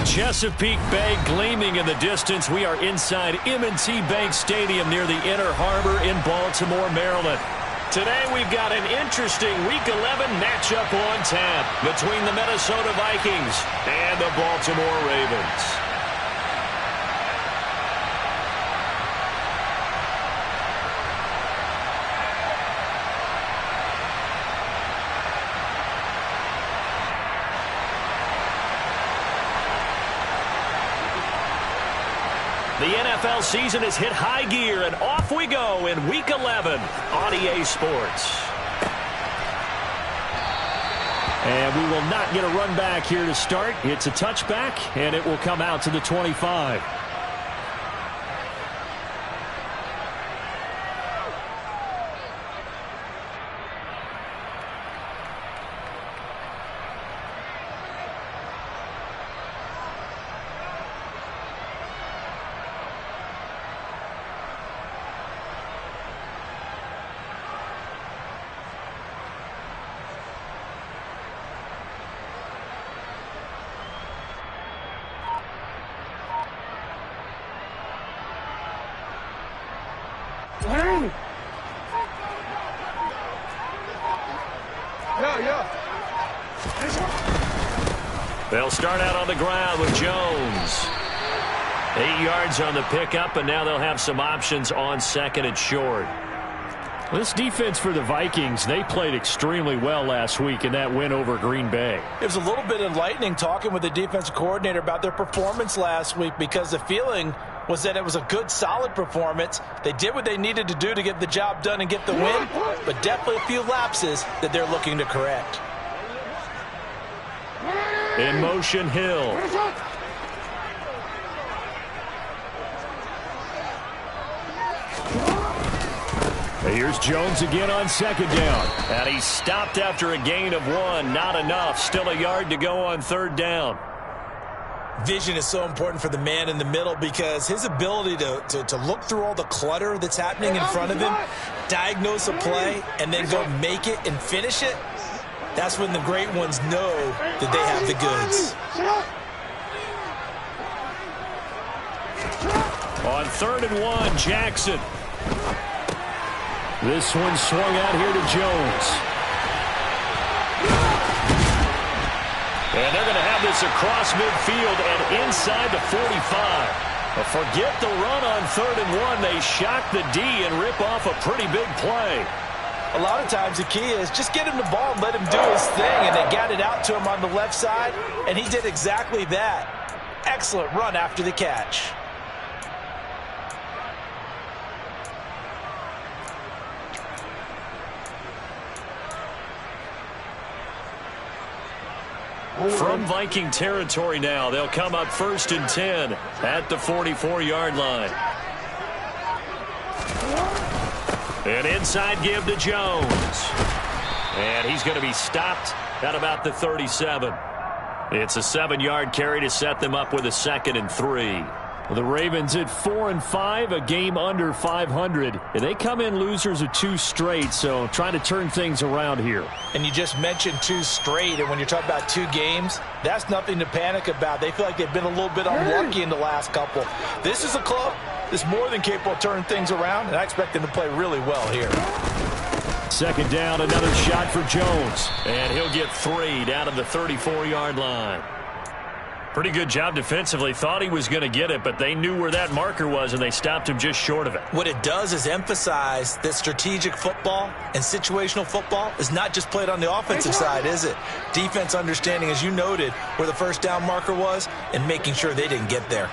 Chesapeake Bay gleaming in the distance. We are inside M&T Bank Stadium near the Inner Harbor in Baltimore, Maryland. Today we've got an interesting Week 11 matchup on tap between the Minnesota Vikings and the Baltimore Ravens. The NFL season has hit high gear, and off we go in Week 11 on EA Sports. And we will not get a run back here to start. It's a touchback, and it will come out to the 25. They'll start out on the ground with Jones. 8 yards on the pickup, and now they'll have some options on second and short. This defense for the Vikings, they played extremely well last week in that win over Green Bay. It was a little bit enlightening talking with the defensive coordinator about their performance last week, because the feeling was that it was a good, solid performance. They did what they needed to do to get the job done and get the win, but definitely a few lapses that they're looking to correct. In motion, Hill. Here's Jones again on second down. And he stopped after a gain of 1. Not enough. Still a yard to go on third down. Vision is so important for the man in the middle, because his ability to look through all the clutter that's happening in front of him, diagnose a play, and then go make it and finish it, that's when the great ones know that they have the goods. On 3rd and 1, Jackson. This one swung out here to Jones. And they're going to have this across midfield and inside the 45. But forget the run on 3rd and 1. They shock the D and rip off a pretty big play. A lot of times the key is just get him the ball and let him do his thing, and they got it out to him on the left side, and he did exactly that. Excellent run after the catch. From Viking territory now, they'll come up 1st and 10 at the 44-yard line. An inside give to Jones. And he's going to be stopped at about the 37. It's a 7-yard carry to set them up with a 2nd and 3. The Ravens at 4-5, a game under 500. And they come in losers of 2 straight, so trying to turn things around here. And you just mentioned 2 straight, and when you're talking about 2 games, that's nothing to panic about. They feel like they've been a little bit unlucky in the last couple. This is a club that's more than capable of turning things around, and I expect them to play really well here. 2nd down, another shot for Jones. And he'll get 3 down to the 34-yard line. Pretty good job defensively. Thought he was going to get it, but they knew where that marker was, and they stopped him just short of it. What it does is emphasize that strategic football and situational football is not just played on the offensive side, is it? Defense understanding, as you noted, where the first down marker was and making sure they didn't get there.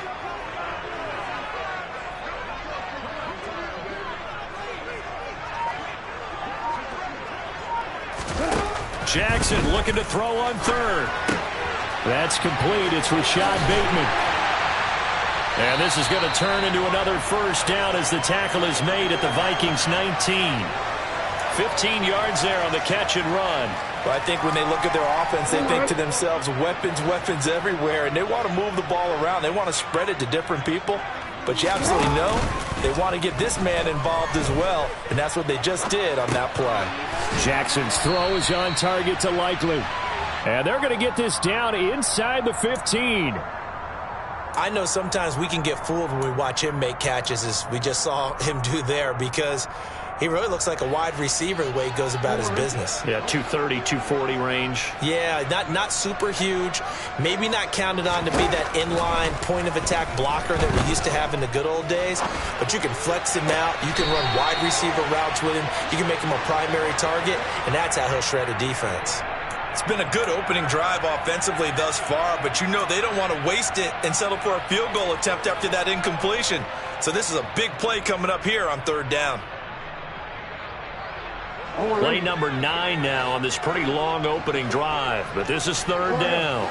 Jackson looking to throw on 3rd. That's complete. It's Rashad Bateman. And this is going to turn into another first down as the tackle is made at the Vikings 19. 15 yards there on the catch and run. Well, I think when they look at their offense, they think to themselves, weapons, weapons everywhere, and they want to move the ball around. They want to spread it to different people. But you absolutely know they want to get this man involved as well, and that's what they just did on that play. Jackson's throw is on target to Likely. And they're going to get this down inside the 15. I know sometimes we can get fooled when we watch him make catches, as we just saw him do there, because he really looks like a wide receiver the way he goes about his business. Yeah, 230, 240 range. Yeah, not super huge. Maybe not counted on to be that inline point-of-attack blocker that we used to have in the good old days. But you can flex him out. You can run wide receiver routes with him. You can make him a primary target, and that's how he'll shred a defense. It's been a good opening drive offensively thus far, but you know they don't want to waste it and settle for a field goal attempt after that incompletion. So this is a big play coming up here on 3rd down. Play number 9 now on this pretty long opening drive, but this is 3rd down.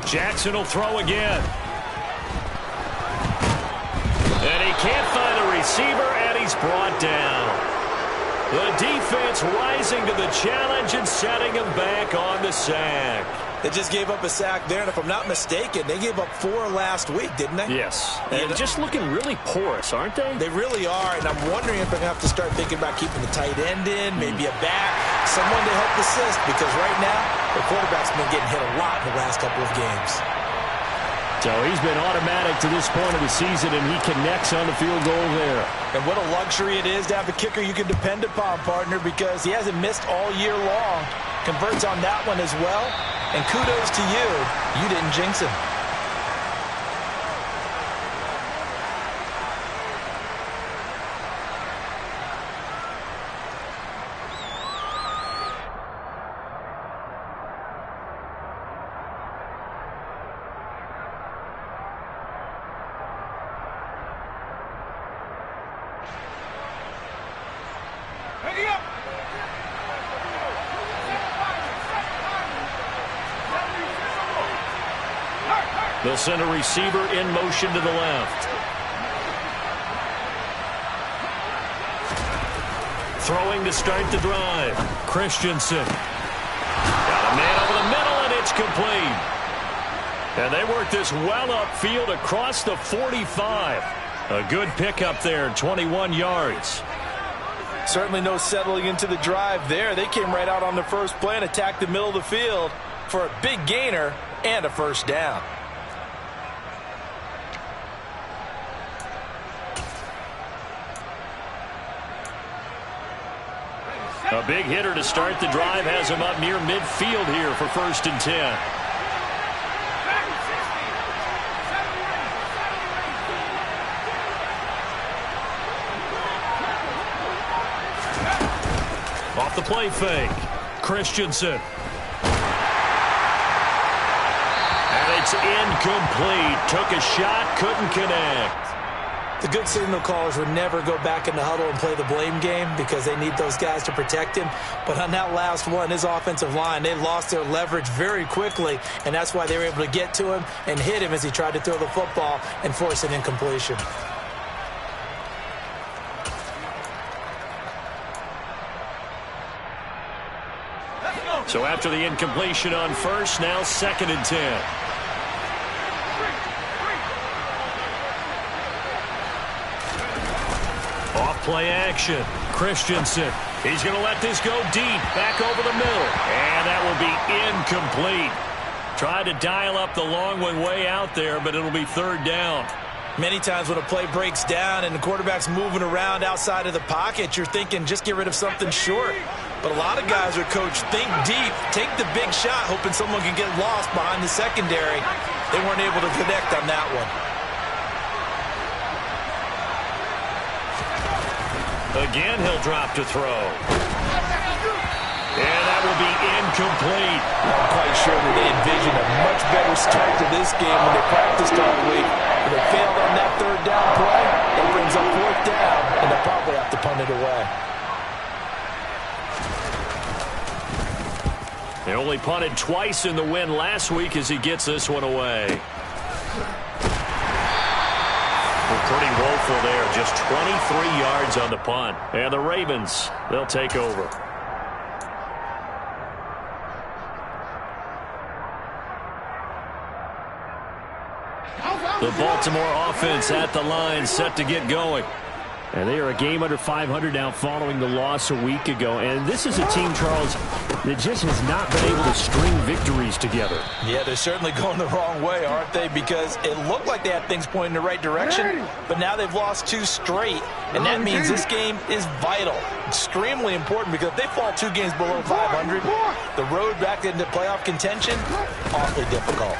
Jackson will throw again. And he can't find a receiver, and he's brought down. The defense rising to the challenge and setting him back on the sack. They just gave up a sack there, and if I'm not mistaken, they gave up 4 last week, didn't they? Yes. And just looking really porous, aren't they? They really are, and I'm wondering if they're going to have to start thinking about keeping the tight end in, maybe a back, someone to help assist, because right now, the quarterback's been getting hit a lot in the last couple of games. So he's been automatic to this point of the season, and he connects on the field goal there. And what a luxury it is to have a kicker you can depend upon, partner, because he hasn't missed all year long. Converts on that one as well. And kudos to you. You didn't jinx him. They'll send a receiver in motion to the left. Throwing to start the drive. Christensen. Got a man over the middle, and it's complete. And they work this well upfield across the 45. A good pickup there, 21 yards. Certainly no settling into the drive there. They came right out on the first play and attacked the middle of the field for a big gainer and a first down. A big hitter to start the drive has him up near midfield here for 1st and 10. Off the play fake. Christensen. And it's incomplete. Took a shot, couldn't connect. The good signal callers would never go back in the huddle and play the blame game because they need those guys to protect him. But on that last one, his offensive line, they lost their leverage very quickly, and that's why they were able to get to him and hit him as he tried to throw the football and force an incompletion. So after the incompletion on first, now 2nd and 10. Off-play action. Christensen. He's going to let this go deep. Back over the middle. And that will be incomplete. Tried to dial up the long one way out there, but it'll be 3rd down. Many times when a play breaks down and the quarterback's moving around outside of the pocket, you're thinking just get rid of something short. But a lot of guys are coached, think deep, take the big shot, hoping someone can get lost behind the secondary. They weren't able to connect on that one. Again, he'll drop to throw. And that will be incomplete. I'm quite sure that they envisioned a much better start to this game when they practiced all week. When they failed on that 3rd down play, it brings up 4th down, and they'll probably have to punt it away. They only punted twice in the win last week as he gets this one away. We're pretty woeful there. Just 23 yards on the punt. And the Ravens, they'll take over. The Baltimore offense at the line, set to get going. And they are a game under 500 now following the loss a week ago. And this is a team, Charles, that just has not been able to string victories together. Yeah, they're certainly going the wrong way, aren't they? Because it looked like they had things pointing in the right direction, but now they've lost 2 straight. And that means this game is vital, extremely important, because if they fall 2 games below 500, the road back into playoff contention, awfully difficult.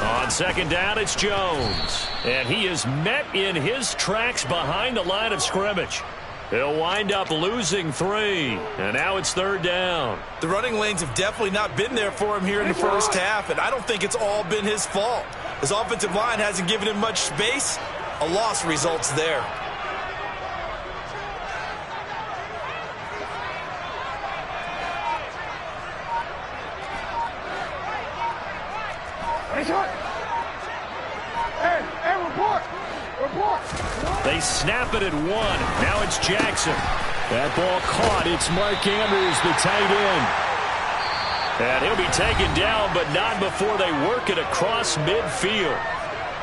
On second down, it's Jones. And he is met in his tracks behind the line of scrimmage. He'll wind up losing 3. And now it's third down. The running lanes have definitely not been there for him here in the first half, and I don't think it's all been his fault. His offensive line hasn't given him much space. A loss results there. They snap it at 1. Now it's Jackson. That ball caught. It's Mark Andrews, the tight end. And he'll be taken down, but not before they work it across midfield.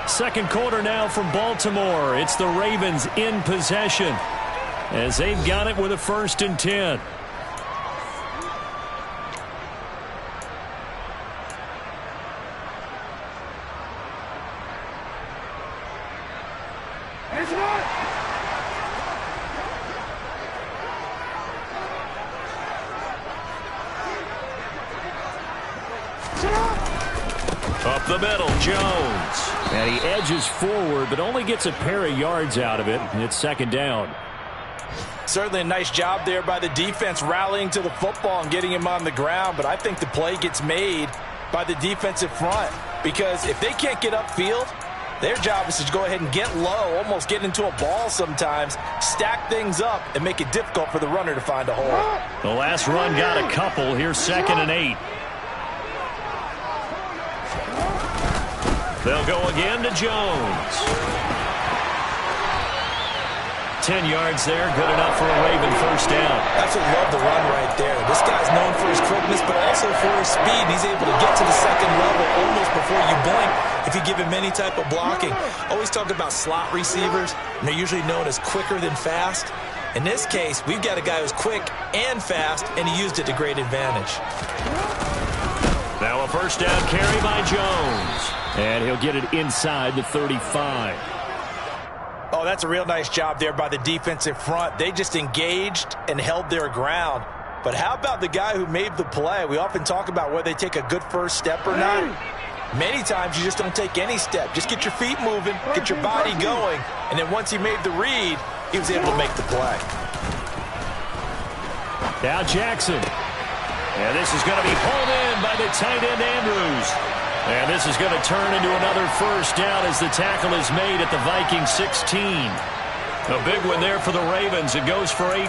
Second quarter now from Baltimore. It's the Ravens in possession as they've got it with a 1st and 10. Up the middle, Jones. And he edges forward, but only gets a pair of yards out of it, and it's second down. Certainly a nice job there by the defense rallying to the football and getting him on the ground, but I think the play gets made by the defensive front, because if they can't get upfield, their job is to go ahead and get low, almost get into a ball sometimes, stack things up, and make it difficult for the runner to find a hole. The last run got a couple. Here's 2nd and 8. They'll go again to Jones. 10 yards there, good enough for a Raven first down. Absolutely love the run right there. This guy's known for his quickness, but also for his speed. He's able to get to the second level almost before you blink if you give him any type of blocking. Always talk about slot receivers, and they're usually known as quicker than fast. In this case, we've got a guy who's quick and fast, and he used it to great advantage. Now a first down carry by Jones. And he'll get it inside the 35. Oh, that's a real nice job there by the defensive front. They just engaged and held their ground. But how about the guy who made the play? We often talk about whether they take a good first step or not. Many times you just don't take any step. Just get your feet moving, get your body going, and then once he made the read, he was able to make the play. Now Jackson. And this is going to be pulled in by the tight end Andrews. And this is going to turn into another first down as the tackle is made at the Vikings 16. A big one there for the Ravens. It goes for 18.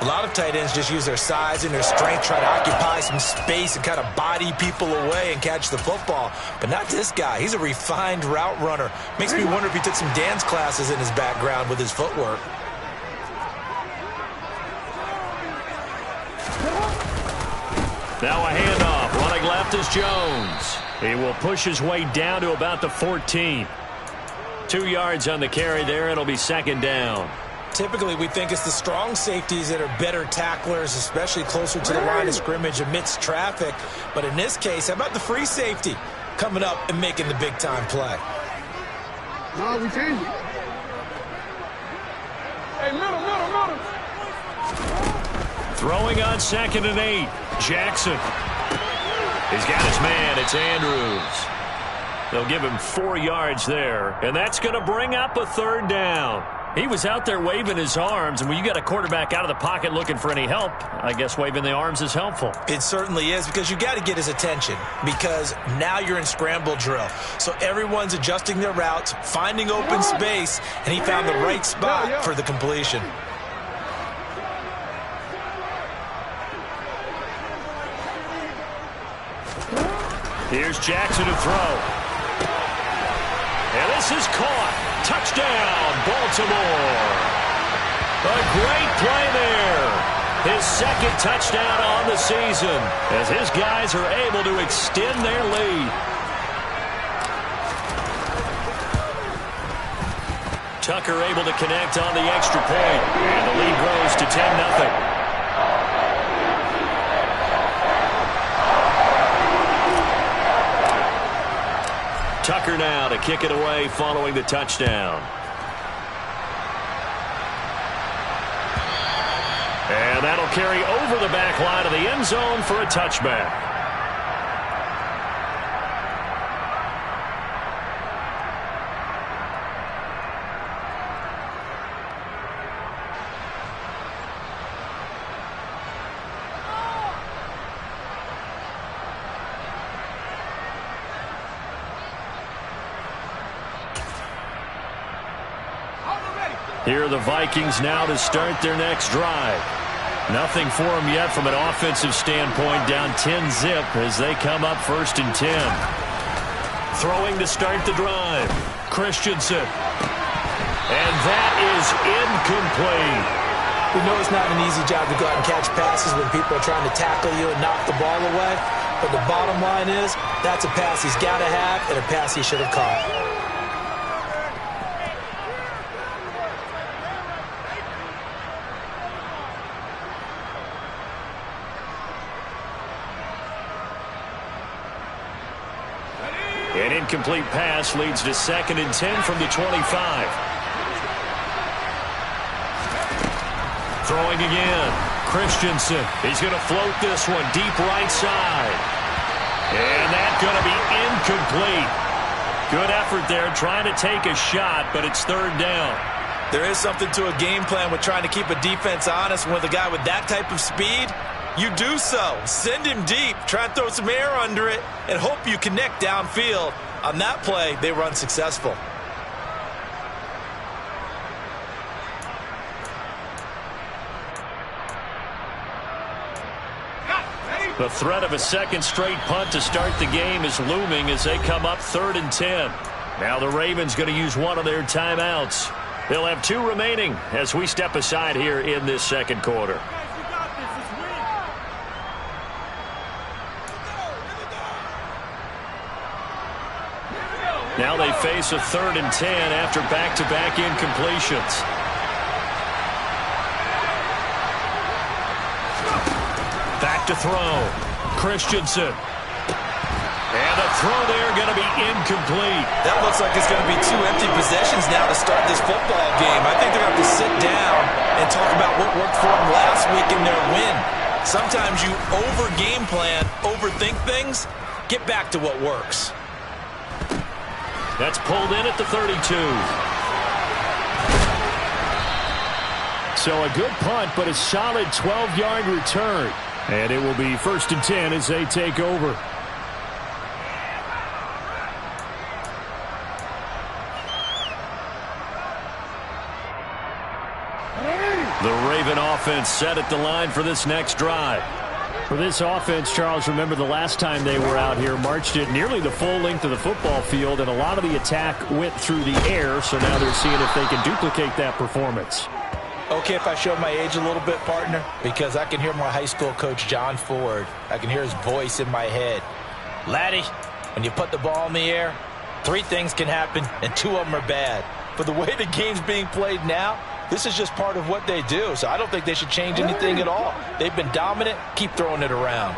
A lot of tight ends just use their size and their strength, try to occupy some space and kind of body people away and catch the football. But not this guy. He's a refined route runner. Makes me wonder if he took some dance classes in his background with his footwork. Now a handoff. Running left is Jones. He will push his way down to about the 14. 2 yards on the carry there. It'll be second down. Typically, we think it's the strong safeties that are better tacklers, especially closer to the line of scrimmage amidst traffic. But in this case, how about the free safety coming up and making the big-time play? No, we changed it. Hey, middle. Throwing on 2nd and 8. Jackson. He's got his man. It's Andrews. They'll give him 4 yards there, and that's going to bring up a third down. He was out there waving his arms, and when you got a quarterback out of the pocket looking for any help, I guess waving the arms is helpful. It certainly is, because you got to get his attention, because now you're in scramble drill. So everyone's adjusting their routes, finding open space, and he found the right spot for the completion. Here's Jackson to throw. And this is caught. Touchdown, Baltimore. A great play there. His second touchdown on the season as his guys are able to extend their lead. Tucker able to connect on the extra point, and the lead grows to 10-0. Tucker now to kick it away following the touchdown. And that'll carry over the back line of the end zone for a touchback. Here are the Vikings now to start their next drive. Nothing for them yet from an offensive standpoint, down 10-0 as they come up 1st and 10. Throwing to start the drive. Christensen. And that is incomplete. We know it's not an easy job to go out and catch passes when people are trying to tackle you and knock the ball away. But the bottom line is, that's a pass he's got to have and a pass he should have caught. An incomplete pass leads to 2nd and 10 from the 25. Throwing again. Christensen. He's going to float this one deep right side. And that's going to be incomplete. Good effort there trying to take a shot, but it's 3rd down. There is something to a game plan with trying to keep a defense honest. With a guy with that type of speed, you do so. Send him deep. Try and throw some air under it and hope you connect downfield. On that play, they were unsuccessful. The threat of a second straight punt to start the game is looming as they come up 3rd and 10. Now the Ravens going to use one of their timeouts. They'll have 2 remaining as we step aside here in this second quarter. Now they face a 3rd and 10 after back-to-back incompletions. Back to throw. Christensen. And the throw there going to be incomplete. That looks like it's going to be 2 empty possessions now to start this football game. I think they're going to have to sit down and talk about what worked for them last week in their win. Sometimes you over-game plan, overthink things. Get back to what works. That's pulled in at the 32. So a good punt, but a solid 12-yard return. And it will be 1st and 10 as they take over. The Raven offense set at the line for this next drive. For this offense, Charles, remember the last time they were out here, marched it nearly the full length of the football field, and a lot of the attack went through the air, so now they're seeing if they can duplicate that performance. Okay, if I show my age a little bit, partner, because I can hear my high school coach, John Ford. I can hear his voice in my head. Laddie, when you put the ball in the air, 3 things can happen, and 2 of them are bad. For the way the game's being played now, this is just part of what they do, so I don't think they should change anything at all. They've been dominant. Keep throwing it around.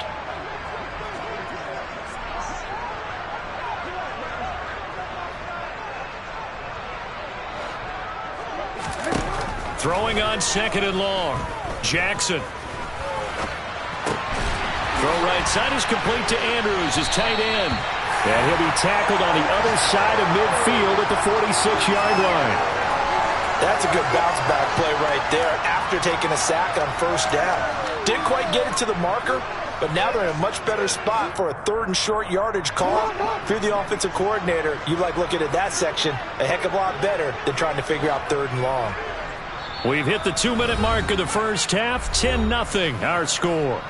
Throwing on 2nd and long. Jackson. Throw right side is complete to Andrews, his tight end. And he'll be tackled on the other side of midfield at the 46-yard line. That's a good bounce-back play right there after taking a sack on 1st down. Didn't quite get it to the marker, but now they're in a much better spot for a 3rd and short yardage call. If you're the offensive coordinator, you like looking at that section a heck of a lot better than trying to figure out 3rd and long. We've hit the 2-minute mark of the first half. 10-0 our score.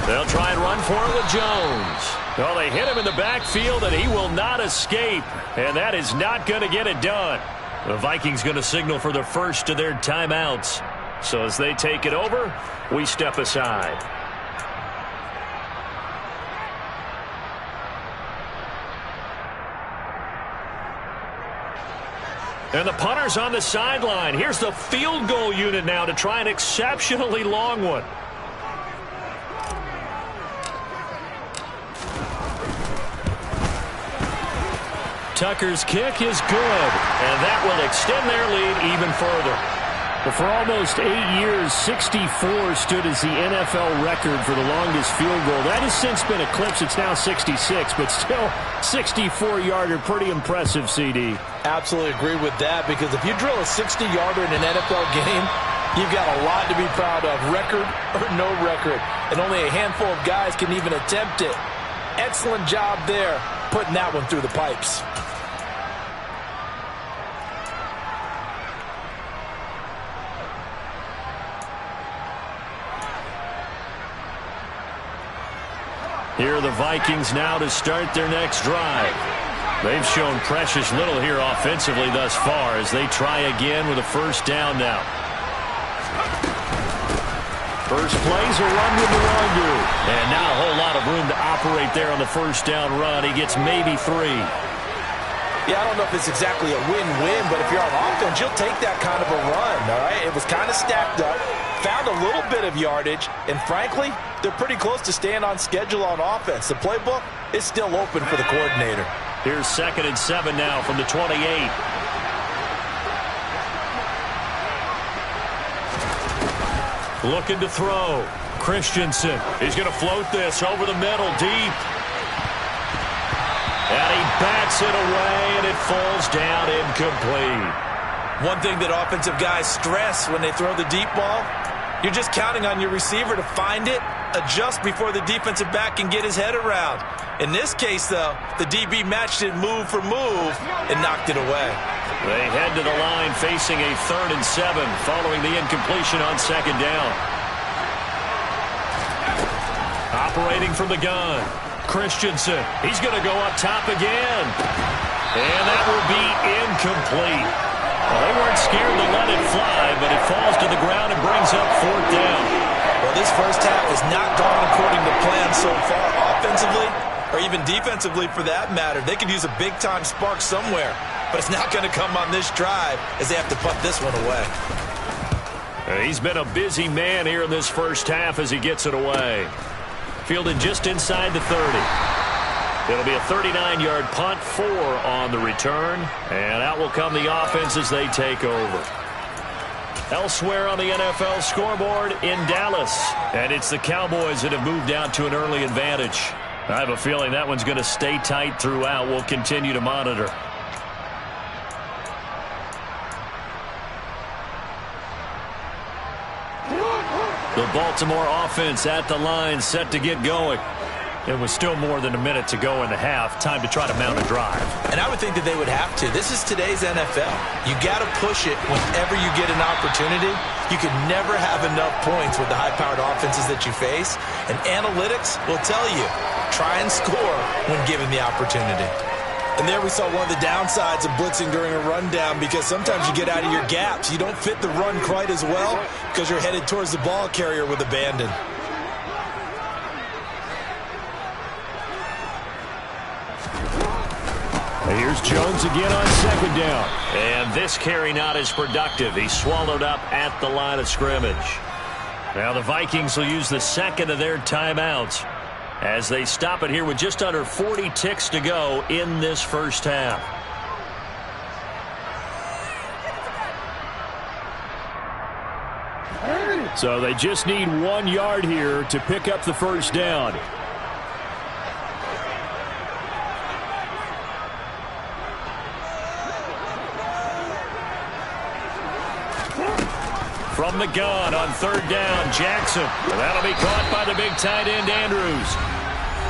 They'll try and run for it with Jones. Well, they hit him in the backfield, and he will not escape. And that is not going to get it done. The Vikings going to signal for the first of their timeouts. So as they take it over, we step aside. And the punter's on the sideline. Here's the field goal unit now to try an exceptionally long one. Tucker's kick is good, and that will extend their lead even further. Well, for almost 8 years, 64 stood as the NFL record for the longest field goal. That has since been eclipsed. It's now 66, but still 64-yarder. Pretty impressive, CD. Absolutely agree with that, because if you drill a 60-yarder in an NFL game, you've got a lot to be proud of, record or no record. And only a handful of guys can even attempt it. Excellent job there, putting that one through the pipes. Here are the Vikings now to start their next drive. They've shown precious little here offensively thus far as they try again with a first down now. First play's a run with the Longu. And not a whole lot of room to operate there on the first down run. He gets maybe 3. Yeah, I don't know if it's exactly a win-win, but if you're on offense, you'll take that kind of a run, all right? It was kind of stacked up, found a little bit of yardage, and frankly, they're pretty close to staying on schedule on offense. The playbook is still open for the coordinator. Here's 2nd and 7 now from the 28. Looking to throw. Christensen. He's going to float this over the middle, deep. And he bats it away, and it falls down incomplete. One thing that offensive guys stress when they throw the deep ball, you're just counting on your receiver to find it, adjust before the defensive back can get his head around. In this case, though, the DB matched it move for move and knocked it away. They head to the line facing a 3rd and 7 following the incompletion on 2nd down. Operating from the gun. Christensen. He's going to go up top again. And that will be incomplete. Well, they weren't scared to let it fly, but it falls to the ground and brings up 4th down. Well, this first half has not gone according to plan so far offensively, or even defensively for that matter. They could use a big-time spark somewhere, but it's not going to come on this drive as they have to punt this one away. He's been a busy man here in this first half as he gets it away. Fielded just inside the 30. It'll be a 39-yard punt, 4 on the return, and out will come the offense as they take over. Elsewhere on the NFL scoreboard in Dallas, and it's the Cowboys that have moved out to an early advantage. I have a feeling that one's going to stay tight throughout. We'll continue to monitor. The Baltimore offense at the line, set to get going. It was still more than a minute to go in the half. Time to try to mount a drive. And I would think that they would have to. This is today's NFL. You got to push it whenever you get an opportunity. You can never have enough points with the high-powered offenses that you face. And analytics will tell you, try and score when given the opportunity. And there we saw one of the downsides of blitzing during a rundown, because sometimes you get out of your gaps. You don't fit the run quite as well because you're headed towards the ball carrier with abandon. Here's Jones again on 2nd down. And this carry not as productive. He's swallowed up at the line of scrimmage. Now the Vikings will use the 2nd of their timeouts as they stop it here with just under 40 ticks to go in this first half. So they just need 1 yard here to pick up the first down. From the gun on 3rd down, Jackson. That'll be caught by the big tight end, Andrews.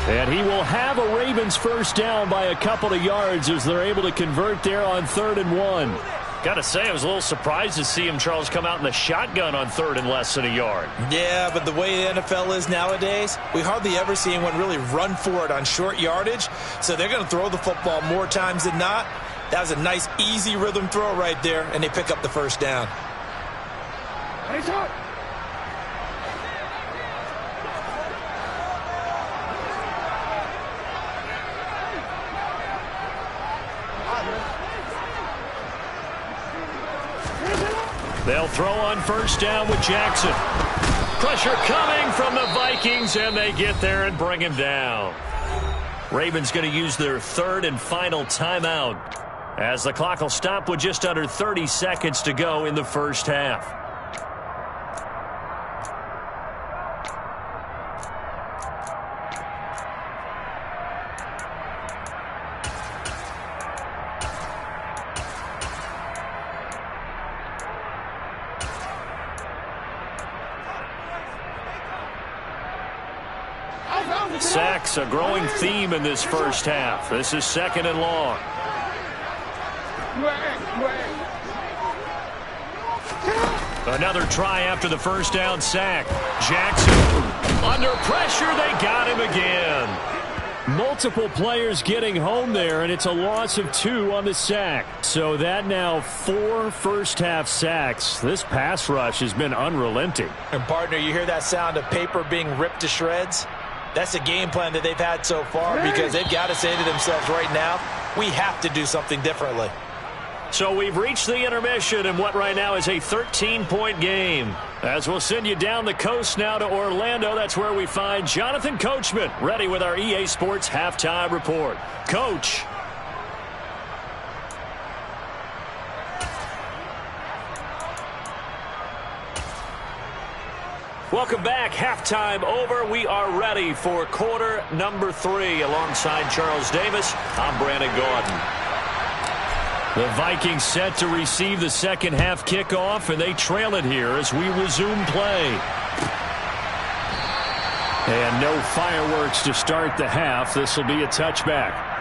And he will have a Ravens first down by a couple of yards as they're able to convert there on 3rd and 1. Got to say, I was a little surprised to see him, Charles, come out in the shotgun on 3rd and less than a yard. Yeah, but the way the NFL is nowadays, we hardly ever see anyone really run for it on short yardage. So they're going to throw the football more times than not. That was a nice, easy rhythm throw right there, and they pick up the first down. Nice shot. They'll throw on first down with Jackson. Pressure coming from the Vikings, and they get there and bring him down. Ravens going to use their third and final timeout as the clock will stop with just under 30 seconds to go in the first half. Sacks, a growing theme in this first half. This is second and long. Another try after the first down sack. Jackson under pressure. They got him again. Multiple players getting home there, and it's a loss of 2 on the sack. So that now 4 first-half sacks. This pass rush has been unrelenting. And, partner, you hear that sound of paper being ripped to shreds? That's the game plan that they've had so far because they've got to say to themselves right now, we have to do something differently. So we've reached the intermission in what right now is a 13-point game. As we'll send you down the coast now to Orlando, that's where we find Jonathan Coachman ready with our EA Sports Halftime Report. Coach. Welcome back. Halftime over. We are ready for quarter number 3. Alongside Charles Davis, I'm Brandon Gordon. The Vikings set to receive the second half kickoff, and they trail it here as we resume play. And no fireworks to start the half. This will be a touchback.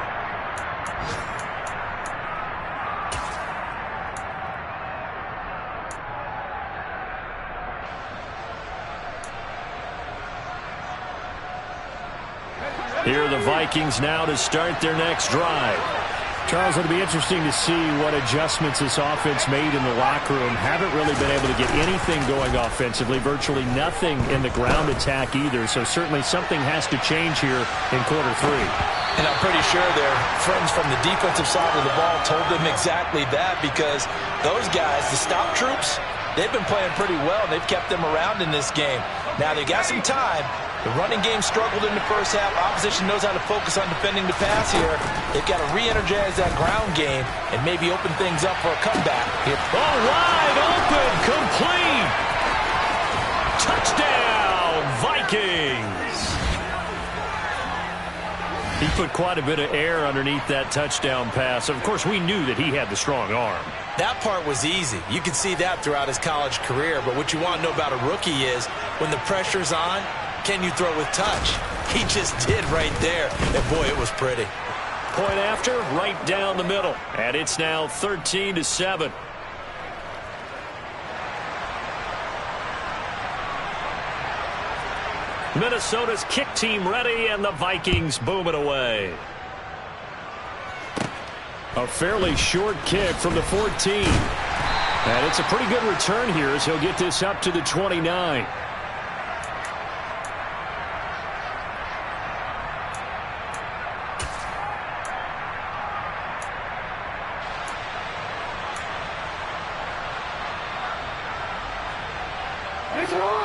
Here are the Vikings now to start their next drive. Charles, it'll be interesting to see what adjustments this offense made in the locker room. Haven't really been able to get anything going offensively, virtually nothing in the ground attack either. So certainly something has to change here in quarter 3. And I'm pretty sure their friends from the defensive side of the ball told them exactly that because those guys, the stop troops, they've been playing pretty well. They've kept them around in this game. Now they got some time. The running game struggled in the first half. Opposition knows how to focus on defending the pass here. They've got to re-energize that ground game and maybe open things up for a comeback here. Oh, wide open, complete. Touchdown, Vikings. He put quite a bit of air underneath that touchdown pass. Of course, we knew that he had the strong arm. That part was easy. You could see that throughout his college career. But what you want to know about a rookie is when the pressure's on, can you throw with touch? He just did right there. And, boy, it was pretty. Point after, right down the middle. And it's now 13-7. Minnesota's kick team ready, and the Vikings boom it away. A fairly short kick from the 14. And it's a pretty good return here as he'll get this up to the 29.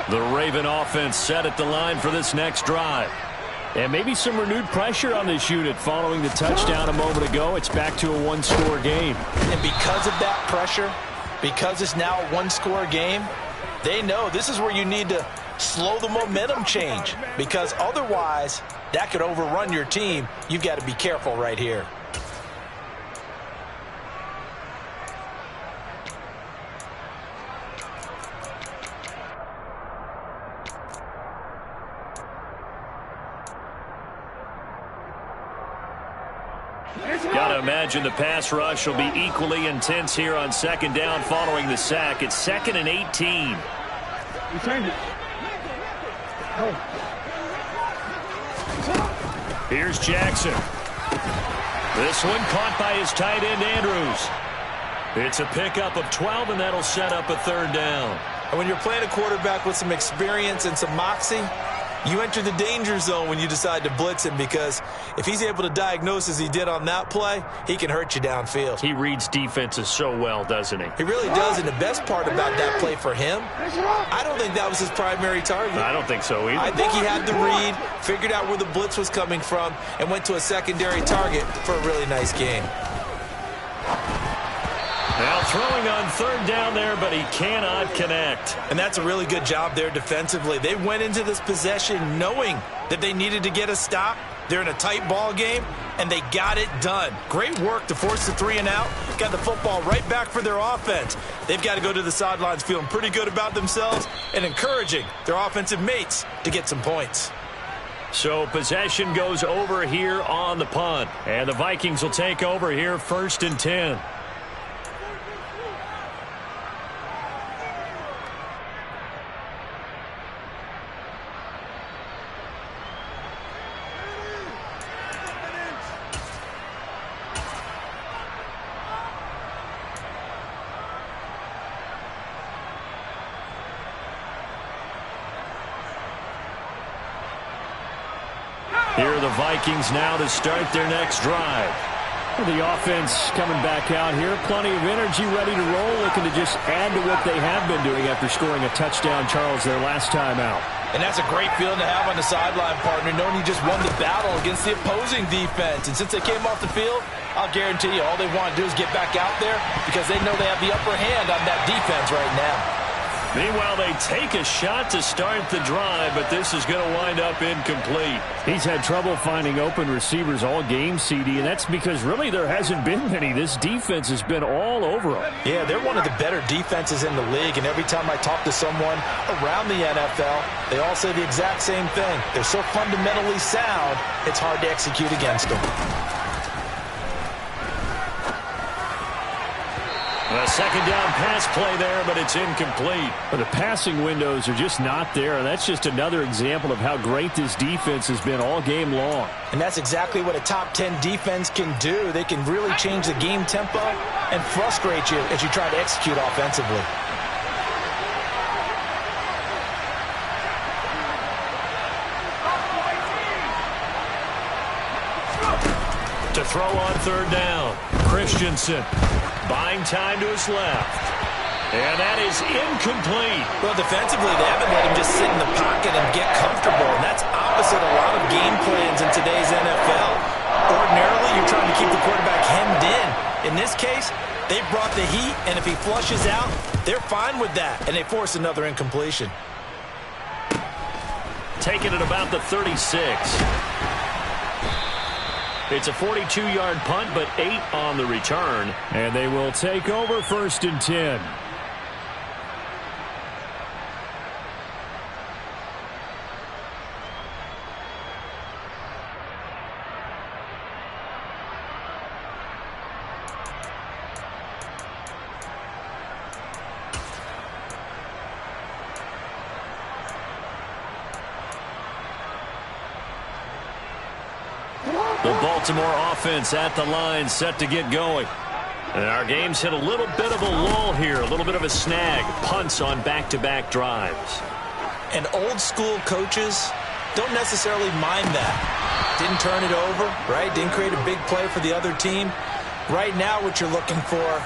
The Raven offense set at the line for this next drive. And maybe some renewed pressure on this unit following the touchdown a moment ago. It's back to a one-score game. And because of that pressure, because it's now a one-score game, they know this is where you need to slow the momentum change. Because otherwise, that could overrun your team. You've got to be careful right here. Got to imagine the pass rush will be equally intense here on second down following the sack. It's 2nd and 18. You change it. Here's Jackson. This one caught by his tight end, Andrews. It's a pickup of 12, and that'll set up a third down. And when you're playing a quarterback with some experience and some moxie, you enter the danger zone when you decide to blitz him, because if he's able to diagnose as he did on that play, he can hurt you downfield. He reads defenses so well, doesn't he? He really does, and the best part about that play for him, I don't think that was his primary target. I don't think so either. I think he had the read, figured out where the blitz was coming from, and went to a secondary target for a really nice game. Now throwing on third down there, but he cannot connect. And that's a really good job there defensively. They went into this possession knowing that they needed to get a stop. They're in a tight ball game, and they got it done. Great work to force the 3 and out. Got the football right back for their offense. They've got to go to the sidelines feeling pretty good about themselves and encouraging their offensive mates to get some points. So possession goes over here on the punt. And the Vikings will take over here 1st and 10. Here are the Vikings now to start their next drive. Well, the offense coming back out here. Plenty of energy, ready to roll, looking to just add to what they have been doing after scoring a touchdown, Charles, their last time out. And that's a great feeling to have on the sideline, partner, knowing you just won the battle against the opposing defense. And since they came off the field, I'll guarantee you all they want to do is get back out there because they know they have the upper hand on that defense right now. Meanwhile, they take a shot to start the drive, but this is going to wind up incomplete. He's had trouble finding open receivers all game, CD, and that's because really there hasn't been many. This defense has been all over them. Yeah, they're one of the better defenses in the league, and every time I talk to someone around the NFL, they all say the exact same thing. They're so fundamentally sound, it's hard to execute against them. A second down pass play there, but it's incomplete. But the passing windows are just not there, and that's just another example of how great this defense has been all game long. And that's exactly what a top 10 defense can do. They can really change the game tempo and frustrate you as you try to execute offensively. To throw on third down, Christensen buying time to his left. And that is incomplete. Well, defensively, they haven't let him just sit in the pocket and get comfortable. And that's opposite a lot of game plans in today's NFL. Ordinarily, you're trying to keep the quarterback hemmed in. In this case, they brought the heat, and if he flushes out, they're fine with that. And they force another incompletion. Taking it about the 36. It's a 42-yard punt, but 8 on the return. And they will take over 1st and 10. The Baltimore offense at the line, set to get going. And our game's hit a little bit of a lull here, a little bit of a snag. Punts on back-to-back drives. And old-school coaches don't necessarily mind that. Didn't turn it over, right? Didn't create a big play for the other team. Right now, what you're looking for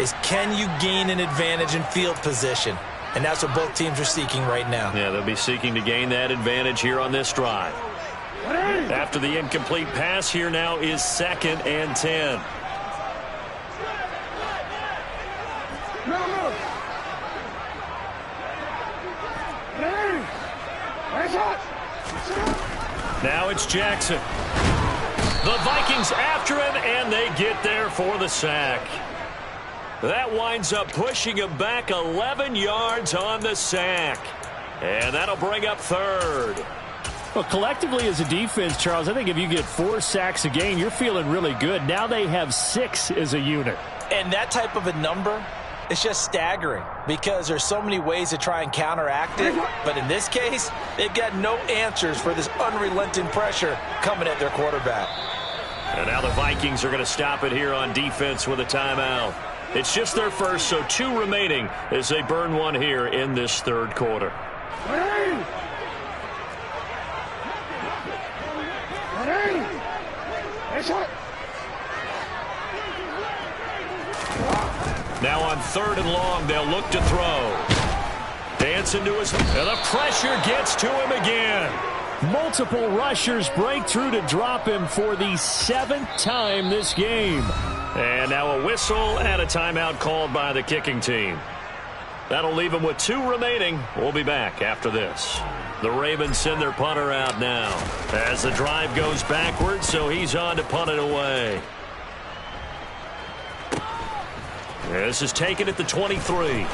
is, can you gain an advantage in field position? And that's what both teams are seeking right now. Yeah, they'll be seeking to gain that advantage here on this drive. After the incomplete pass, here now is 2nd and 10. Now it's Jackson. The Vikings after him, and they get there for the sack. That winds up pushing him back 11 yards on the sack. And that'll bring up 3rd. Well, collectively as a defense, Charles, I think if you get 4 sacks a game, you're feeling really good. Now they have 6 as a unit. And that type of a number is just staggering because there's so many ways to try and counteract it. But in this case, they've got no answers for this unrelenting pressure coming at their quarterback. And now the Vikings are going to stop it here on defense with a timeout. It's just their first, so 2 remaining as they burn one here in this third quarter. Now on 3rd and long, they'll look to throw. Dancing to his, and the pressure gets to him again. Multiple rushers break through to drop him for the 7th time this game. And now a whistle and a timeout called by the kicking team. That'll leave him with 2 remaining. We'll be back after this. The Ravens send their punter out now as the drive goes backwards, so he's on to punt it away. This is taken at the 23.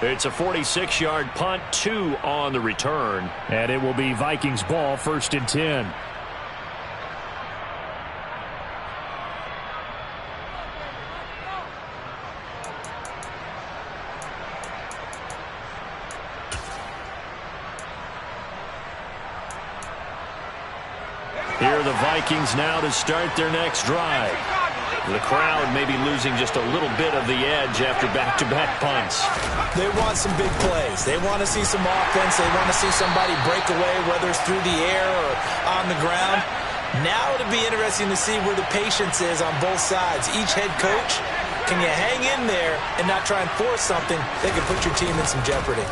It's a 46-yard punt, 2 on the return. And it will be Vikings ball, 1st and 10. Here are the Vikings now to start their next drive. The crowd may be losing just a little bit of the edge after back-to-back punts. They want some big plays. They want to see some offense. They want to see somebody break away, whether it's through the air or on the ground. Now it'll be interesting to see where the patience is on both sides. Each head coach, can you hang in there and not try and force something that can put your team in some jeopardy?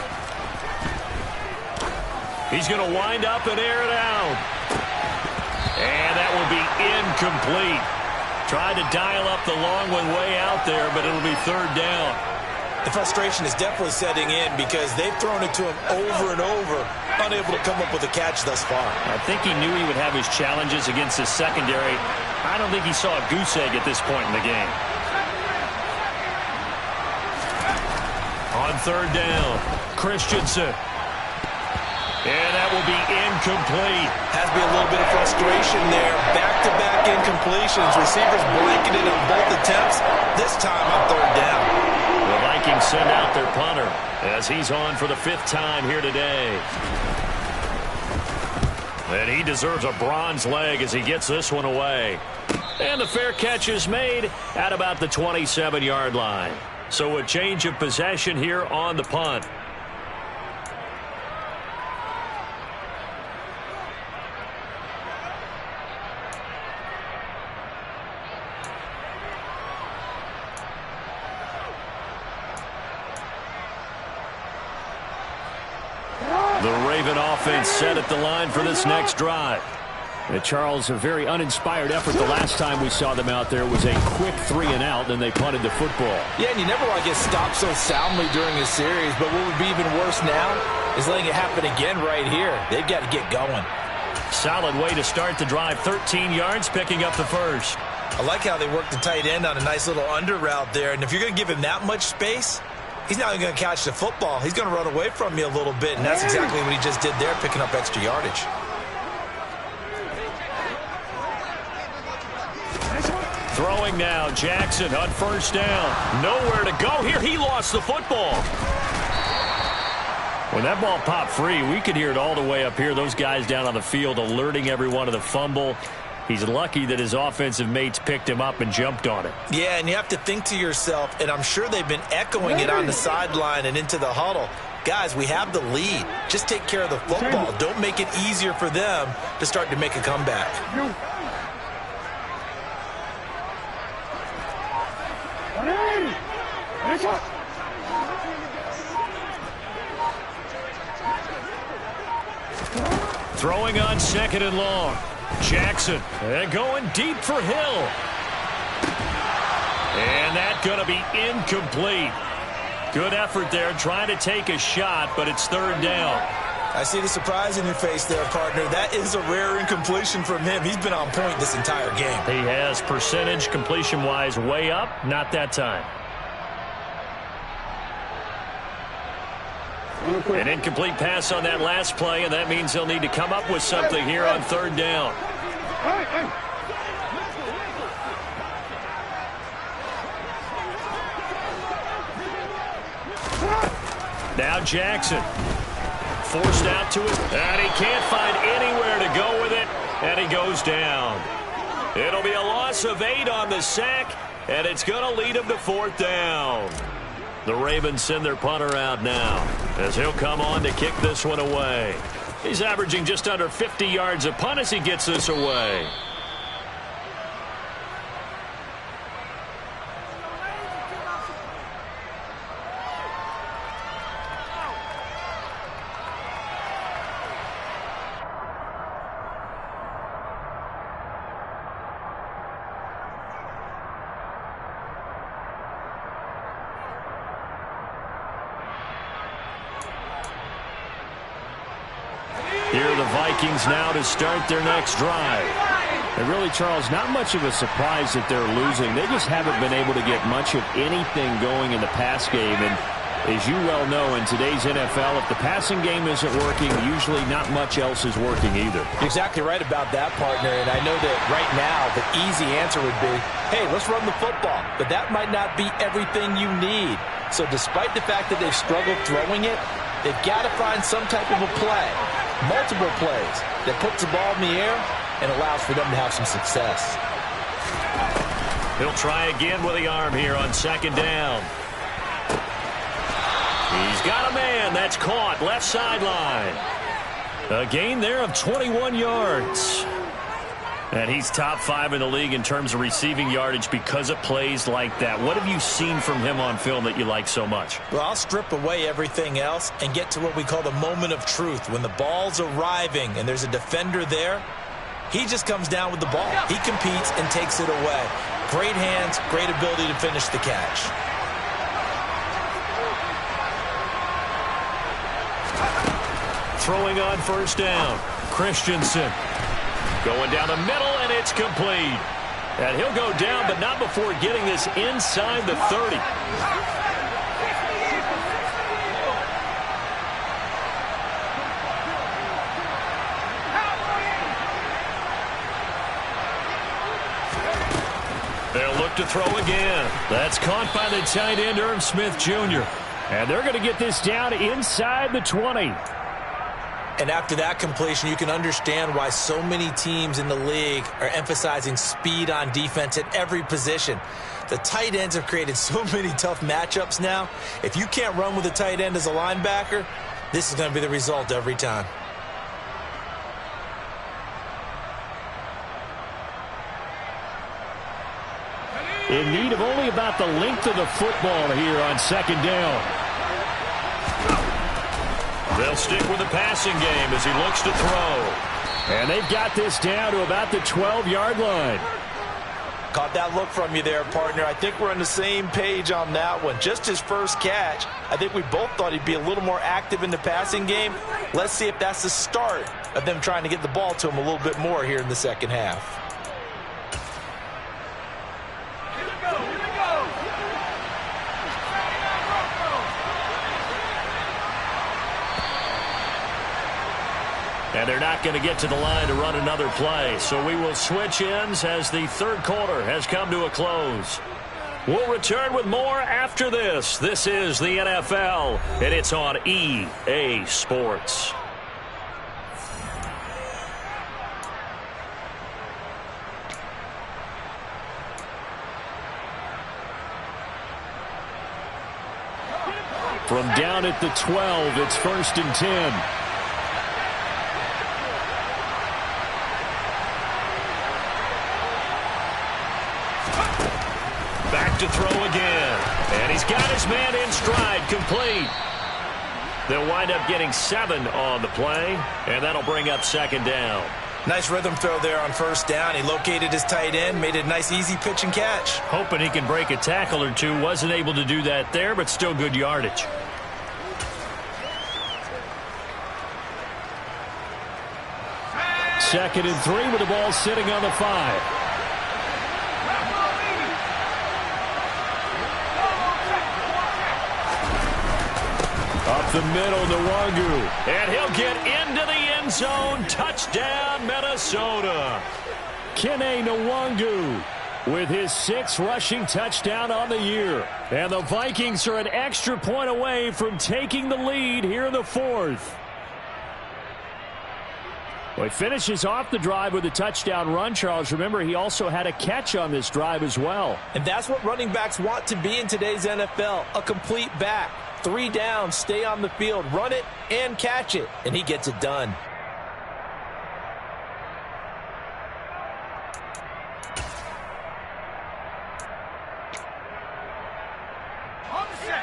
He's going to wind up and air it out. And that will be incomplete. Tried to dial up the long one way out there, but it'll be 3rd down. The frustration is definitely setting in because they've thrown it to him over and over, unable to come up with a catch thus far. I think he knew he would have his challenges against his secondary. I don't think he saw a goose egg at this point in the game. On 3rd down, Christensen. And that will be incomplete. Has to be a little bit of frustration there. Back-to-back incompletions. Receivers blanketed on both attempts. This time on 3rd down. The Vikings send out their punter as he's on for the 5th time here today. And he deserves a bronze leg as he gets this one away. And the fair catch is made at about the 27-yard line. So a change of possession here on the punt. The Raven offense set at the line for this next drive. Charles, a very uninspired effort the last time we saw them out there was a quick 3 and out, then they punted the football. Yeah, and you never want to get stopped so soundly during a series, but what would be even worse now is letting it happen again right here. They've got to get going. Solid way to start the drive, 13 yards, picking up the first. I like how they worked the tight end on a nice little under route there, and if you're going to give him that much space, he's not even going to catch the football. He's going to run away from you a little bit, and that's exactly what he just did there, picking up extra yardage. Throwing now, Jackson on 1st down. Nowhere to go here. He lost the football. When that ball popped free, we could hear it all the way up here. Those guys down on the field alerting everyone of the fumble. He's lucky that his offensive mates picked him up and jumped on it. Yeah, and you have to think to yourself, and I'm sure they've been echoing it on the sideline and into the huddle. Guys, we have the lead. Just take care of the football. Don't make it easier for them to start to make a comeback. Throwing on 2nd and long. Jackson and going deep for Hill. And that's going to be incomplete. Good effort there trying to take a shot, but it's 3rd down. I see the surprise in your face there, partner. That is a rare incompletion from him. He's been on point this entire game. He has percentage completion-wise way up. Not that time. An incomplete pass on that last play, and that means they'll need to come up with something here on 3rd down. Now Jackson. Forced out to it, and he can't find anywhere to go with it, and he goes down. It'll be a loss of 8 on the sack, and it's going to lead them to 4th down. The Ravens send their punter out now as he'll come on to kick this one away. He's averaging just under 50 yards a punt as he gets this away. Here are the Vikings now to start their next drive. And really, Charles, not much of a surprise that they're losing. They just haven't been able to get much of anything going in the pass game. And as you well know, in today's NFL, if the passing game isn't working, usually not much else is working either. You're exactly right about that, partner. And I know that right now the easy answer would be, hey, let's run the football. But that might not be everything you need. So despite the fact that they've struggled throwing it, they've got to find some type of a play, multiple plays, that puts the ball in the air and allows for them to have some success. He'll try again with the arm here on 2nd down. He's got a man. That's caught. Left sideline. A gain there of 21 yards. And he's top 5 in the league in terms of receiving yardage because of plays like that. What have you seen from him on film that you like so much? Well, I'll strip away everything else and get to what we call the moment of truth. When the ball's arriving and there's a defender there, he just comes down with the ball. He competes and takes it away. Great hands, great ability to finish the catch. Throwing on 1st down. Christensen. Going down the middle, and it's complete. And he'll go down, but not before getting this inside the 30. They'll look to throw again. That's caught by the tight end, Irv Smith Jr. And they're going to get this down inside the 20. And after that completion, you can understand why so many teams in the league are emphasizing speed on defense at every position. The tight ends have created so many tough matchups now. If you can't run with a tight end as a linebacker, this is going to be the result every time. In need of only about the length of the football here on 2nd down. They'll stick with the passing game as he looks to throw. And they've got this down to about the 12-yard line. Caught that look from you there, partner. I think we're on the same page on that one. Just his first catch, I think we both thought he'd be a little more active in the passing game. Let's see if that's the start of them trying to get the ball to him a little bit more here in the 2nd half. And they're not going to get to the line to run another play. So we will switch ends as the 3rd quarter has come to a close. We'll return with more after this. This is the NFL, and it's on EA Sports. From down at the 12, it's 1st and 10. Back to throw again. And he's got his man in stride, complete. They'll wind up getting 7 on the play, and that'll bring up 2nd down. Nice rhythm throw there on 1st down. He located his tight end, made it a nice easy pitch and catch. Hoping he can break a tackle or two. Wasn't able to do that there, but still good yardage. Second and 3 with the ball sitting on the 5. Up the middle, Nwangu. And he'll get into the end zone. Touchdown, Minnesota. Kene Nwangu with his 6th rushing touchdown on the year. And the Vikings are an extra point away from taking the lead here in the 4th. Well, he finishes off the drive with a touchdown run, Charles. Remember, he also had a catch on this drive as well. And that's what running backs want to be in today's NFL, a complete back. 3 down, stay on the field, run it and catch it, and he gets it done.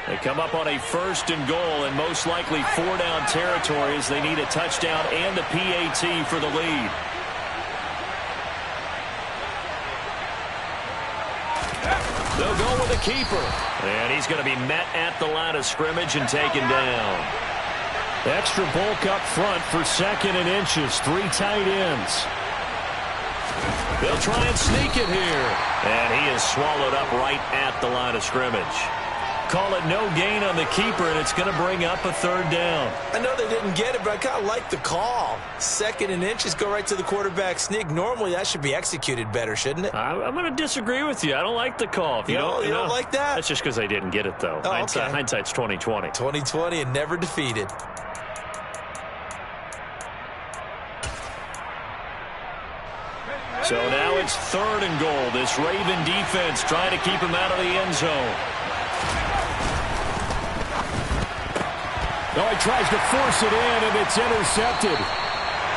They come up on a 1st and goal, and most likely 4-down territory as they need a touchdown and a PAT for the lead. They'll go with a keeper. And he's going to be met at the line of scrimmage and taken down. Extra bulk up front for 2nd and inches. 3 tight ends. They'll try and sneak it here. And he is swallowed up right at the line of scrimmage. Call it no gain on the keeper, and it's going to bring up a 3rd down. I know they didn't get it, but I kind of like the call. 2nd and inches, go right to the quarterback sneak. Normally, that should be executed better, shouldn't it? I'm going to disagree with you. I don't like the call. If you don't like that? That's just because I didn't get it, though. Oh, okay. Hindsight's 20/20. 20/20 and never defeated. So now it's 3rd and goal. This Raven defense trying to keep him out of the end zone. No, he tries to force it in, and it's intercepted.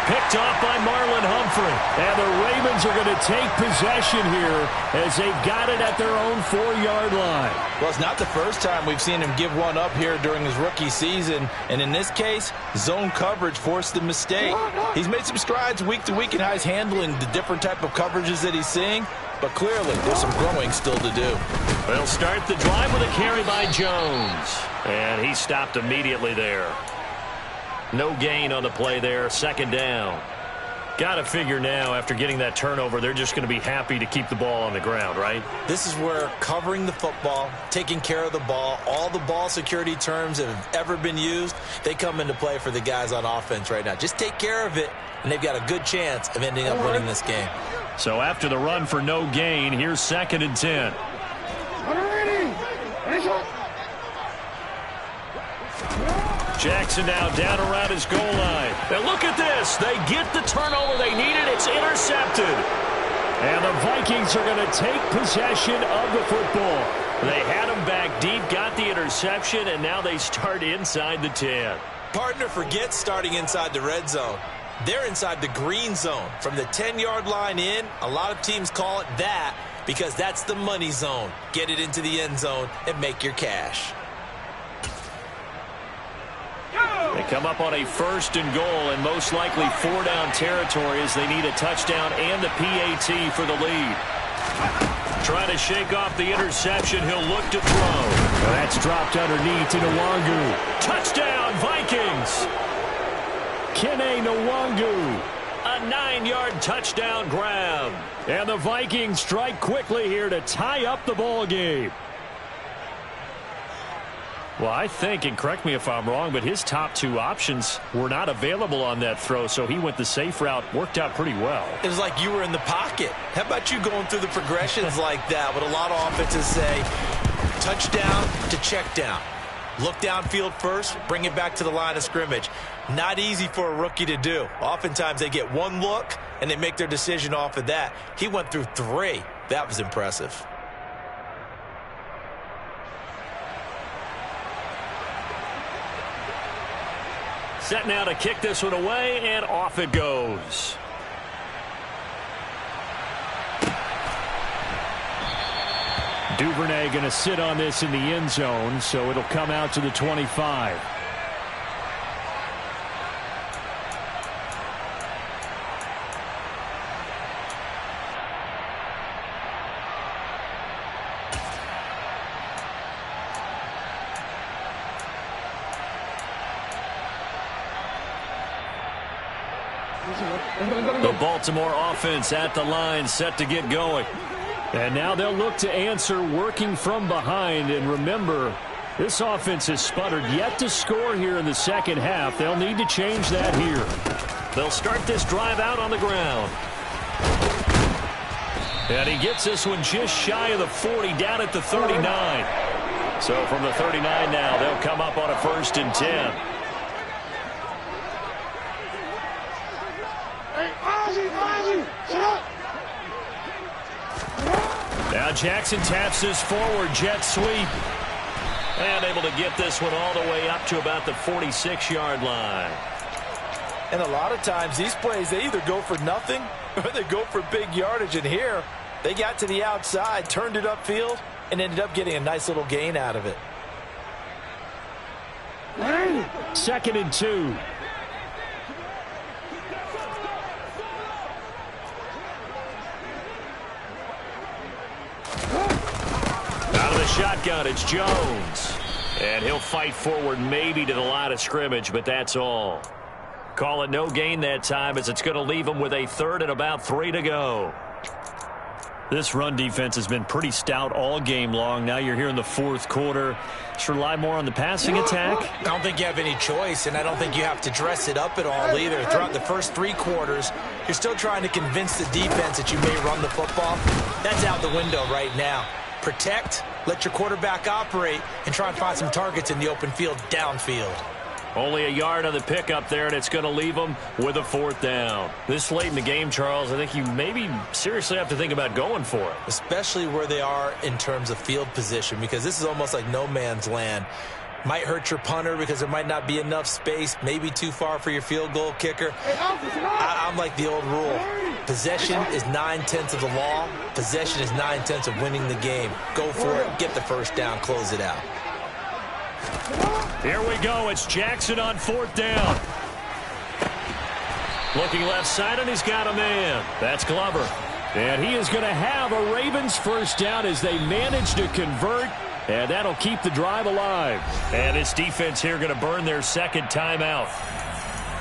Picked off by Marlon Humphrey. And the Ravens are going to take possession here as they've got it at their own 4-yard line. Well, it's not the first time we've seen him give one up here during his rookie season. And in this case, zone coverage forced the mistake. He's made some strides week to week in how he's handling the different type of coverages that he's seeing. But clearly, there's some growing still to do. They'll start the drive with a carry by Jones. And he stopped immediately there. No gain on the play there. 2nd down. Got to figure now, after getting that turnover, they're just going to be happy to keep the ball on the ground, right? This is where covering the football, taking care of the ball, all the ball security terms that have ever been used, they come into play for the guys on offense right now. Just take care of it, and they've got a good chance of ending up winning this game. So after the run for no gain, here's 2nd and 10. Jackson now down around his goal line. And look at this. They get the turnover they needed. It's intercepted. And the Vikings are going to take possession of the football. They had him back deep, got the interception, and now they start inside the 10. Partner forgets starting inside the red zone. They're inside the green zone. From the 10-yard line in, a lot of teams call it that because that's the money zone. Get it into the end zone and make your cash. They come up on a 1st and goal, and most likely 4-down territory as they need a touchdown and the PAT for the lead. Trying to shake off the interception. He'll look to throw. Well, that's dropped underneath to Nwangu. Touchdown, Vikings! Kene Nwangu. A 9-yard touchdown grab. And the Vikings strike quickly here to tie up the ball game. Well, I think, and correct me if I'm wrong, but his top 2 options were not available on that throw, so he went the safe route. Worked out pretty well. It was like you were in the pocket. How about you going through the progressions like that? What a lot of offenses say, touchdown to check down. Look downfield first, bring it back to the line of scrimmage. Not easy for a rookie to do. Oftentimes they get one look, and they make their decision off of that. He went through 3. That was impressive. Set now to kick this one away, and off it goes. Duvernay going to sit on this in the end zone, so it'll come out to the 25. The Baltimore offense at the line, set to get going. And now they'll look to answer working from behind. And remember, this offense has sputtered yet to score here in the 2nd half. They'll need to change that here. They'll start this drive out on the ground. And he gets this one just shy of the 40, down at the 39. So from the 39 now, they'll come up on a 1st and 10. Now Jackson taps this forward jet sweep. And able to get this one all the way up to about the 46-yard line. And a lot of times these plays, they either go for nothing or they go for big yardage. And here, they got to the outside, turned it upfield, and ended up getting a nice little gain out of it. 2nd and 2. Out of the shotgun, it's Jones. And he'll fight forward maybe to the line of scrimmage, but that's all. Call it no gain that time as it's going to leave him with a 3rd and about 3 to go. This run defense has been pretty stout all game long. Now you're here in the 4th quarter. Just rely more on the passing attack. I don't think you have any choice, and I don't think you have to dress it up at all either. Throughout the first 3 quarters, you're still trying to convince the defense that you may run the football. That's out the window right now. Protect, let your quarterback operate, and try and find some targets in the open field downfield. Only a yard on the pickup there, and it's going to leave them with a 4th down. This late in the game, Charles, I think you maybe seriously have to think about going for it. Especially where they are in terms of field position, because this is almost like no man's land. Might hurt your punter because there might not be enough space, maybe too far for your field goal kicker. I'm like the old rule. Possession is 9/10 of the law. Possession is 9/10 of winning the game. Go for it, get the first down, close it out. Here we go. It's Jackson on 4th down. Looking left side, and he's got a man. That's Glover. And he is going to have a Ravens first down as they manage to convert, and that'll keep the drive alive. And this defense here going to burn their 2nd timeout.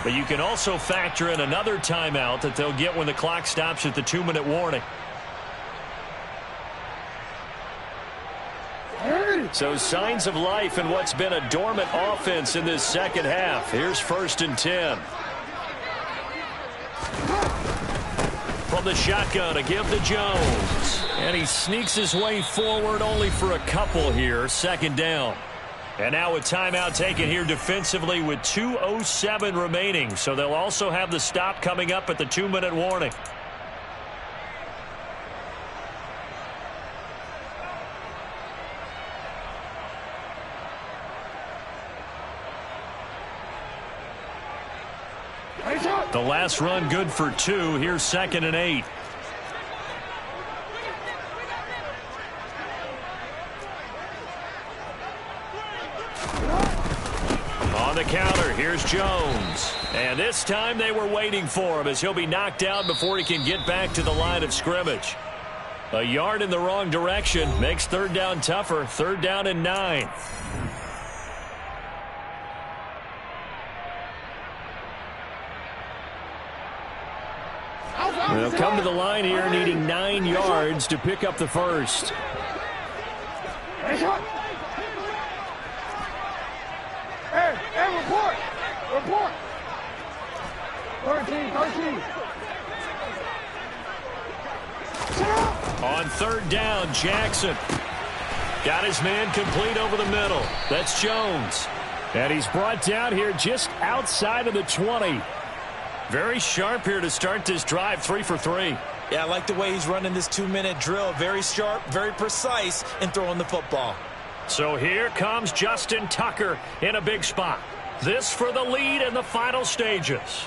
But you can also factor in another timeout that they'll get when the clock stops at the 2-minute warning. So signs of life in what's been a dormant offense in this 2nd half. Here's 1st and 10. From the shotgun, a give to Jones. And he sneaks his way forward only for a couple here. 2nd down. And now a timeout taken here defensively with 2:07 remaining. So they'll also have the stop coming up at the 2-minute warning. The last run good for 2. Here's 2nd and 8. On the counter, here's Jones. And this time they were waiting for him as he'll be knocked down before he can get back to the line of scrimmage. A yard in the wrong direction makes 3rd down tougher. 3rd down and 9. They'll come to the line here needing 9 yards to pick up the first. Hey, report! Report! 13. On 3rd down, Jackson. Got his man complete over the middle. That's Jones. And he's brought down here just outside of the 20. Very sharp here to start this drive, 3 for 3. Yeah, I like the way he's running this 2-minute drill. Very sharp, very precise in throwing the football. So here comes Justin Tucker in a big spot. This for the lead in the final stages.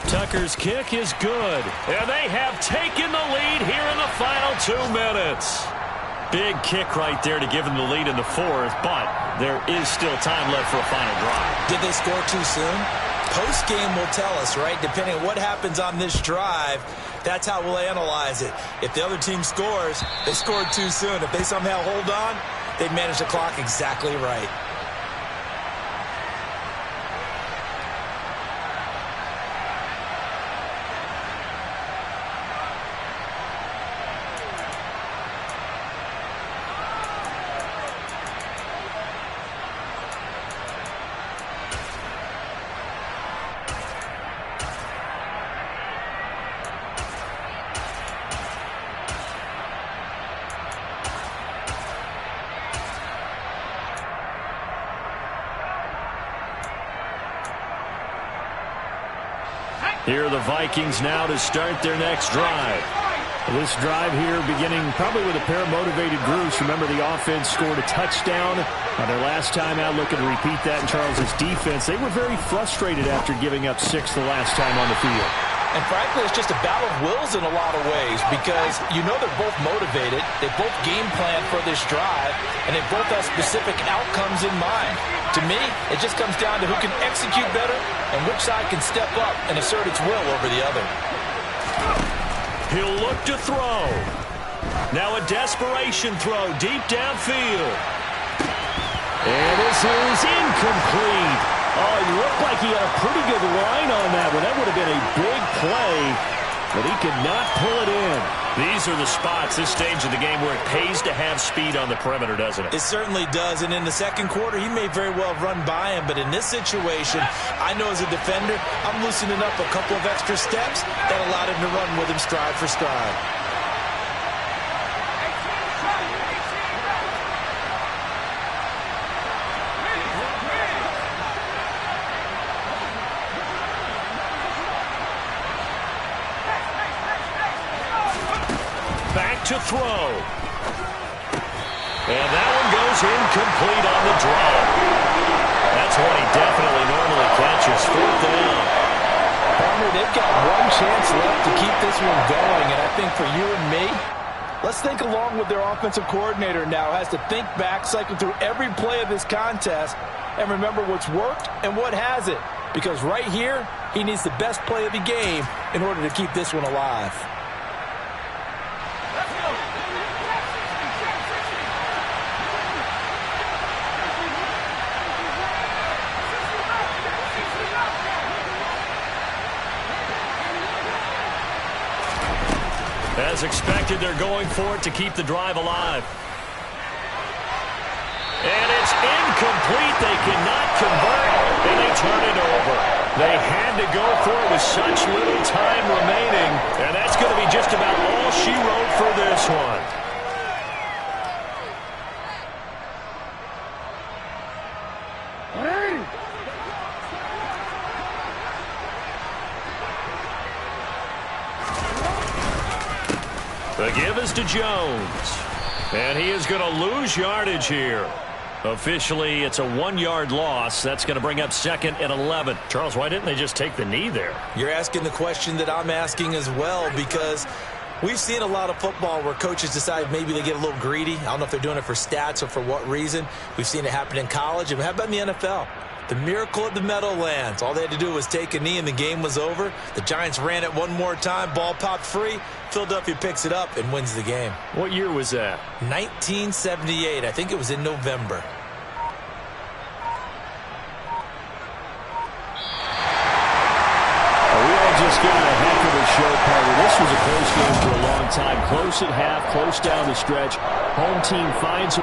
Tucker's kick is good. And they have taken the lead here in the final 2 minutes. Big kick right there to give them the lead in the 4th, but there is still time left for a final drive. Did they score too soon? Post-game will tell us, right? Depending on what happens on this drive, that's how we'll analyze it. If the other team scores, they scored too soon. If they somehow hold on, they manage the clock exactly right. Here are the Vikings now to start their next drive. This drive here beginning probably with a pair of motivated groups. Remember, the offense scored a touchdown on their last time out. Looking to repeat that in Charles' defense. They were very frustrated after giving up 6 the last time on the field. And frankly, it's just a battle of wills in a lot of ways because you know they're both motivated. They both game plan for this drive, and they both have specific outcomes in mind. To me, it just comes down to who can execute better and which side can step up and assert its will over the other. He'll look to throw. Now a desperation throw deep downfield. And this is incomplete. Oh, he looked like he had a pretty good line on that one. That would have been a big play, but he could not pull it in. These are the spots, this stage of the game, where it pays to have speed on the perimeter, doesn't it? It certainly does, and in the second quarter, he may very well have run by him, but in this situation, I know as a defender, I'm loosening up a couple of extra steps that allowed him to run with him stride for stride. To throw. And that one goes incomplete on the draw. That's what he definitely normally catches. 4th down. Partner, they've got one chance left to keep this one going, and I think for you and me, let's think along with their offensive coordinator now has to think back, cycle through every play of this contest, and remember what's worked and what hasn't. Because right here, he needs the best play of the game in order to keep this one alive. As expected, they're going for it to keep the drive alive. And it's incomplete. They cannot convert, and they turn it over. They had to go for it with such little time remaining, and that's going to be just about all she wrote for this one. The give is to Jones. And he is going to lose yardage here. Officially, it's a 1-yard loss. That's going to bring up 2nd and 11. Charles, why didn't they just take the knee there? You're asking the question that I'm asking as well, because we've seen a lot of football where coaches decide maybe they get a little greedy. I don't know if they're doing it for stats or for what reason. We've seen it happen in college. And how about in the NFL? The miracle of the Meadowlands. All they had to do was take a knee and the game was over. The Giants ran it one more time. Ball popped free. Philadelphia picks it up and wins the game. What year was that? 1978. I think it was in November. We all just got a heck of a show, Carter. This was a close game for a long time. Close at half, close down the stretch. Home team finds